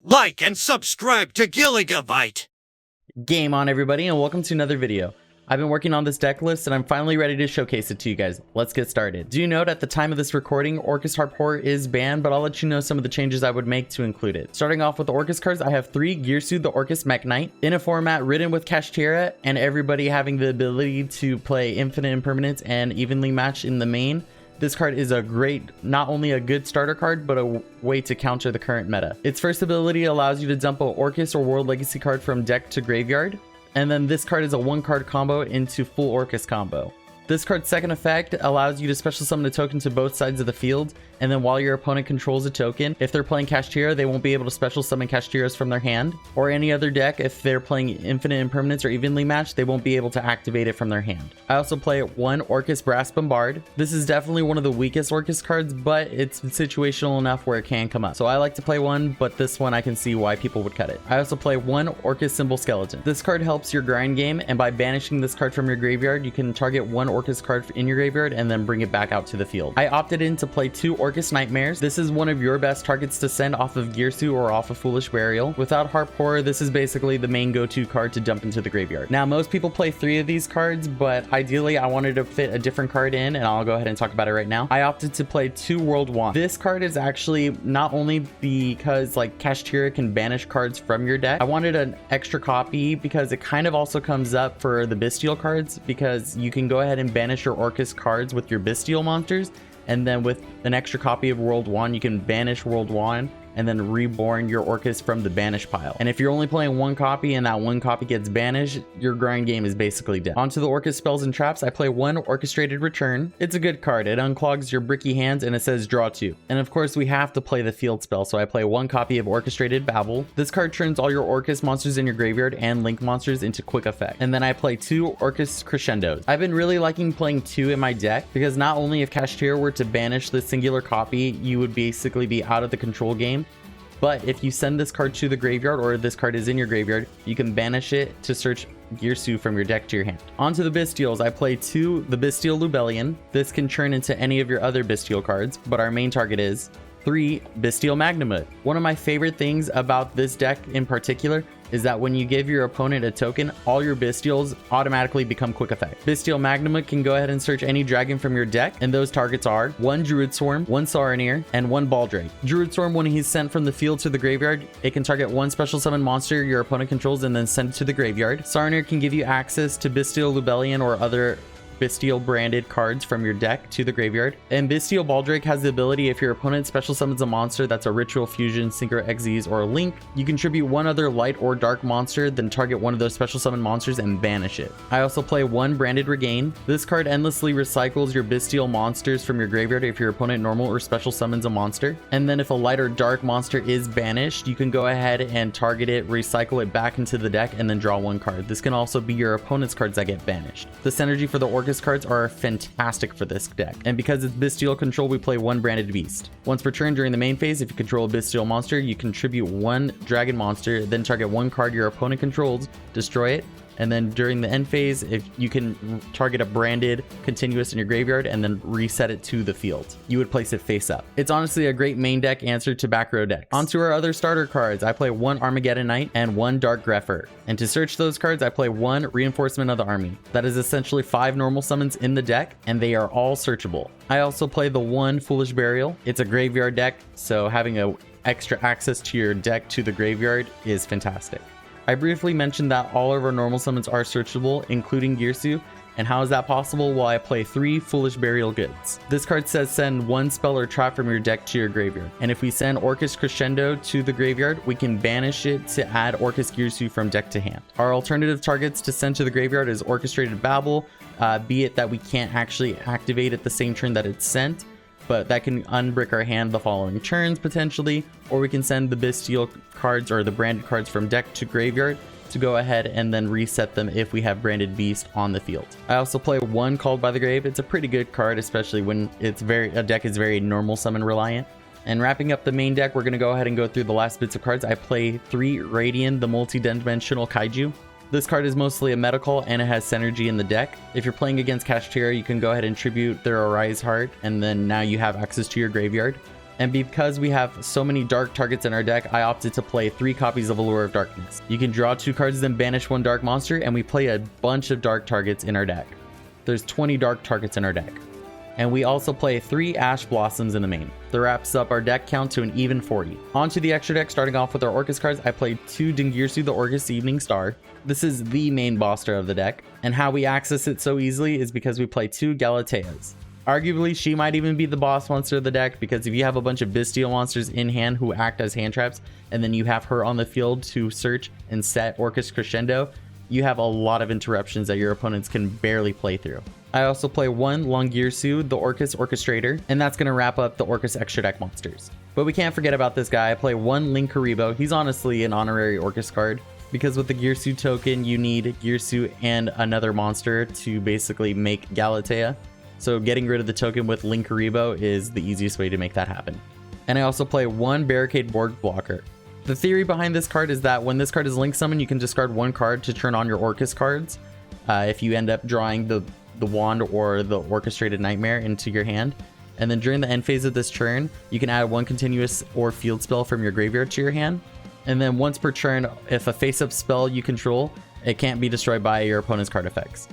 Like and subscribe to Gilligabyte! Game on, everybody, and welcome to another video. I've been working on this deck list and I'm finally ready to showcase it to you guys. Let's get started. Do note at the time of this recording, Orcust Hardcore is banned, but I'll let you know some of the changes I would make to include it. Starting off with the Orcust cards, I have 3 Gearsu the Orcust Mech Knight in a format ridden with Kashtira and everybody having the ability to play infinite impermanence and evenly match in the main. This card is a great, not only a good starter card, but a way to counter the current meta. Its first ability allows you to dump a Orcust or World Legacy card from deck to graveyard. And then this card is a 1-card combo into full Orcust combo. This card's second effect allows you to special summon a token to both sides of the field, and then while your opponent controls a token, if they're playing Kashtira, they won't be able to special summon Kashtiras from their hand, or any other deck, if they're playing infinite impermanence or evenly matched, they won't be able to activate it from their hand. I also play 1 Orcust Brass Bombard. This is definitely one of the weakest Orcust cards, but it's situational enough where it can come up. So I like to play one, but this one I can see why people would cut it. I also play 1 Orcust Symbol Skeleton. This card helps your grind game, and by banishing this card from your graveyard, you can target 1 Orcust card in your graveyard and then bring it back out to the field. I opted in to play 2 Orcust Nightmares. This is one of your best targets to send off of Gearsu or off of Foolish Burial. Without Harp Horror, this is basically the main go-to card to dump into the graveyard. Now, most people play 3 of these cards, but ideally I wanted to fit a different card in, and I'll go ahead and talk about it right now. I opted to play 2 World Wand. This card is actually not only because like Kashtira can banish cards from your deck. I wanted an extra copy because it kind of also comes up for the Bystial cards, because you can go ahead and banish your Orcust cards with your Bystial monsters, and then with an extra copy of World Wand, you can banish World Wand and then reborn your Orcust from the banish pile. And if you're only playing 1 copy and that 1 copy gets banished, your grind game is basically dead. Onto the Orcust spells and traps, I play 1 Orchestrated Return. It's a good card. It unclogs your bricky hands and it says draw 2. And of course we have to play the field spell, so I play 1 copy of Orchestrated Babel. This card turns all your Orcust monsters in your graveyard and link monsters into quick effect. And then I play 2 Orcust Crescendos. I've been really liking playing 2 in my deck, because not only if Kashtira were to banish the singular copy, you would basically be out of the control game, but if you send this card to the graveyard, or this card is in your graveyard, you can banish it to search Gearsu from your deck to your hand. Onto the Bystials, I play 2 the Bystial Lubellion. This can turn into any of your other Bystial cards, but our main target is 3 Bystial Magnamut. One of my favorite things about this deck in particular is that when you give your opponent a token, all your Bystials automatically become quick effect. Bystial Magnamut can go ahead and search any dragon from your deck, and those targets are 1 Druid Swarm, 1 Saronir, and 1 Baldrake. Druid Swarm, when he's sent from the field to the graveyard, it can target 1 special summon monster your opponent controls and then send it to the graveyard. Saronir can give you access to Bystial Lubellion or other Bystial branded cards from your deck to the graveyard. And Bystial Baldrake has the ability, if your opponent special summons a monster that's a Ritual Fusion, Synchro Xyz, or a Link, you contribute 1 other light or dark monster, then target 1 of those special summon monsters and banish it. I also play 1 Branded Regain. This card endlessly recycles your Bystial monsters from your graveyard if your opponent normal or special summons a monster. And then if a light or dark monster is banished, you can go ahead and target it, recycle it back into the deck, and then draw 1 card. This can also be your opponent's cards that get banished. The synergy for the Orcust cards are fantastic for this deck, and because it's Bystial control, we play 1 Branded Beast. Once per turn during the main phase, if you control a Bystial monster, you contribute 1 dragon monster, then target 1 card your opponent controls, destroy it, and then during the end phase, if you can target a branded continuous in your graveyard and then reset it to the field, you would place it face up. It's honestly a great main deck answer to back row decks. Onto our other starter cards, I play 1 Armageddon Knight and 1 Dark Grepher. And to search those cards, I play 1 Reinforcement of the Army. That is essentially 5 normal summons in the deck, and they are all searchable. I also play the 1 Foolish Burial. It's a graveyard deck, so having a extra access to your deck to the graveyard is fantastic. I briefly mentioned that all of our normal summons are searchable, including Gearsu. And how is that possible? Well, I play 3 Foolish Burial Goods. This card says send 1 spell or trap from your deck to your graveyard. And if we send Orcust Crescendo to the graveyard, we can banish it to add Orcust Gearsu from deck to hand. Our alternative targets to send to the graveyard is Orchestrated Babel, be it that we can't actually activate it the same turn that it's sent, but that can unbrick our hand the following turns potentially, or we can send the Bystial cards or the branded cards from deck to graveyard to go ahead and then reset them if we have Branded Beast on the field. I also play 1 Called by the Grave. It's a pretty good card, especially when a deck is very normal summon reliant. And wrapping up the main deck, we're going to go ahead and go through the last bits of cards. I play 3 Radiant, the multi-dimensional kaiju. This card is mostly a medical and it has synergy in the deck. If you're playing against Kashtira, you can go ahead and tribute their Arise Heart, and then now you have access to your graveyard. And because we have so many dark targets in our deck, I opted to play 3 copies of Allure of Darkness. You can draw 2 cards, then banish 1 dark monster, and we play a bunch of dark targets in our deck. There's 20 dark targets in our deck. And we also play 3 Ash Blossoms in the main. That wraps up our deck count to an even 40. On to the extra deck, starting off with our Orcust cards. I played 2 Dingirsu the Orcust Evening Star. This is the main boss of the deck, and how we access it so easily is because we play 2 Galateas. Arguably, she might even be the boss monster of the deck, because if you have a bunch of Bystial monsters in hand who act as hand traps, and then you have her on the field to search and set Orcust Crescendo, you have a lot of interruptions that your opponents can barely play through. I also play 1 Longirsu, the Orcust Orchestrator, and that's going to wrap up the Orcust extra deck monsters. But we can't forget about this guy. I play 1 Linkuriboh. He's honestly an honorary Orcust card, because with the Girsu token, you need Girsu and another monster to basically make Galatea. So getting rid of the token with Linkuriboh is the easiest way to make that happen. And I also play 1 Barricade Borg Blocker. The theory behind this card is that when this card is Link Summon, you can discard 1 card to turn on your Orcust cards. If you end up drawing the wand or the Orchestrated Nightmare into your hand. And then during the end phase of this turn, you can add 1 continuous or field spell from your graveyard to your hand. And then once per turn, if a face-up spell you control, it can't be destroyed by your opponent's card effects.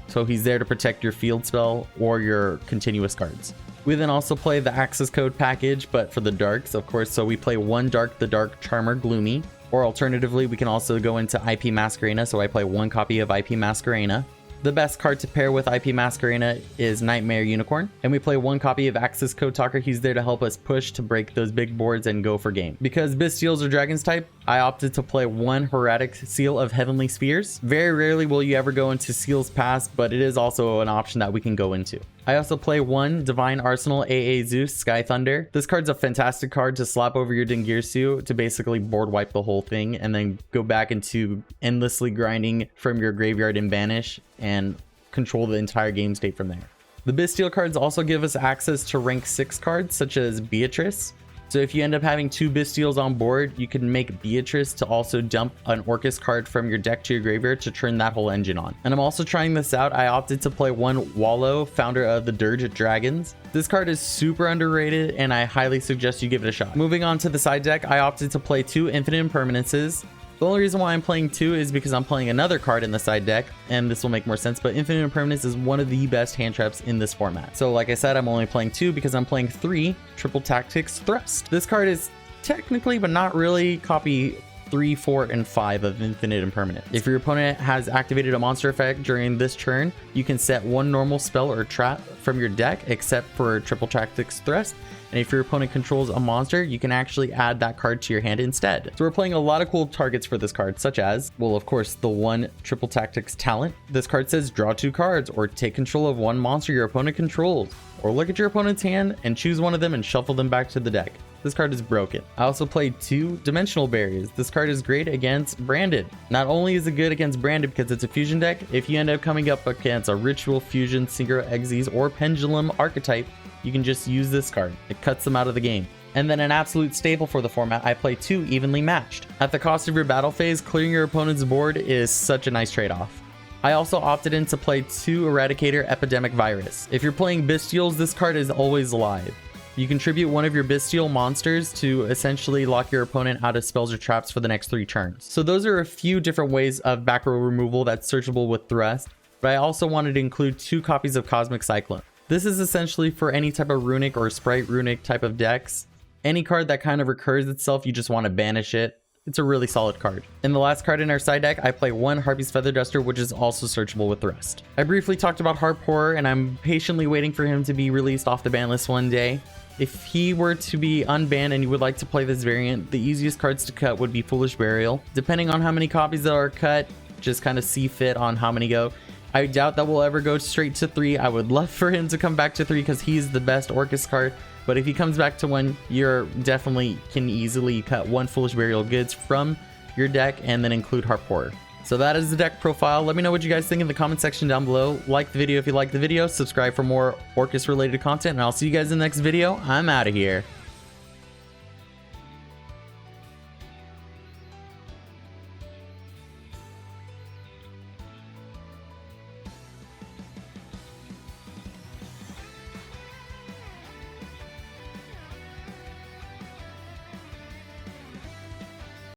So he's there to protect your field spell or your continuous cards. We then also play the Access Code package, but for the darks, of course. So we play 1 Dark the Dark Charmer Gloomy, or alternatively, we can also go into IP Masquerena. So I play 1 copy of IP Masquerena. The best card to pair with IP Masquerena is Nightmare Unicorn, and we play 1 copy of Access Code Talker. He's there to help us push to break those big boards and go for game. Because Bystials are Dragons type, I opted to play 1 Hieratic Seal of Heavenly Spheres. Very rarely will you ever go into Seal's Pass, but it is also an option that we can go into. I also play 1 Divine Arsenal AA Zeus Sky Thunder. This card's a fantastic card to slap over your Dingirsu to basically board wipe the whole thing and then go back into endlessly grinding from your graveyard and banish and control the entire game state from there. The Bystial cards also give us access to rank 6 cards such as Beatrice. So if you end up having 2 Bystials on board, you can make Beatrice to also dump an Orcust card from your deck to your graveyard to turn that whole engine on. And I'm also trying this out. I opted to play 1 Wallow, founder of the Dirge Dragons. This card is super underrated, and I highly suggest you give it a shot. Moving on to the side deck, I opted to play 2 Infinite Impermanences. The only reason why I'm playing 2 is because I'm playing another card in the side deck, and this will make more sense, but Infinite Impermanence is one of the best hand traps in this format. So like I said, I'm only playing 2 because I'm playing 3 Triple Tactics Thrust. This card is technically, but not really, copy 3, 4, and 5 of Infinite Impermanence. If your opponent has activated a monster effect during this turn, you can set 1 normal spell or trap from your deck, except for Triple Tactics Thrust. And if your opponent controls a monster, you can actually add that card to your hand instead. So we're playing a lot of cool targets for this card, such as, well, of course, the 1 Triple Tactics Talent. This card says draw 2 cards, or take control of 1 monster your opponent controls, or look at your opponent's hand and choose 1 of them and shuffle them back to the deck. This card is broken. I also played 2 Dimensional Barriers. This card is great against Branded. Not only is it good against Branded because it's a fusion deck, if you end up coming up against a Ritual, Fusion, Synchro Exes, or Pendulum archetype, you can just use this card. It cuts them out of the game. And then an absolute staple for the format, I play 2 Evenly Matched. At the cost of your battle phase, clearing your opponent's board is such a nice trade-off. I also opted in to play 2 Eradicator Epidemic Virus. If you're playing Bystials, this card is always live. You contribute 1 of your Bystial monsters to essentially lock your opponent out of spells or traps for the next 3 turns. So those are a few different ways of back row removal that's searchable with Thrust, but I also wanted to include 2 copies of Cosmic Cyclone. This is essentially for any type of runic or sprite runic type of decks. Any card that kind of recurs itself, you just want to banish it. It's a really solid card. And the last card in our side deck, I play 1 Harpy's Feather Duster, which is also searchable with Thrust. I briefly talked about Harp Horror, and I'm patiently waiting for him to be released off the ban list one day. If he were to be unbanned and you would like to play this variant, the easiest cards to cut would be Foolish Burial. Depending on how many copies that are cut, just kind of see fit on how many go. I doubt that we'll ever go straight to 3. I would love for him to come back to 3 because he's the best Orcust card. But if he comes back to 1, you're definitely can easily cut 1 Foolish Burial Goods from your deck and then include Harp Horror. So that is the deck profile. Let me know what you guys think in the comment section down below. Like the video if you like the video. Subscribe for more Orcust related content. And I'll see you guys in the next video. I'm out of here.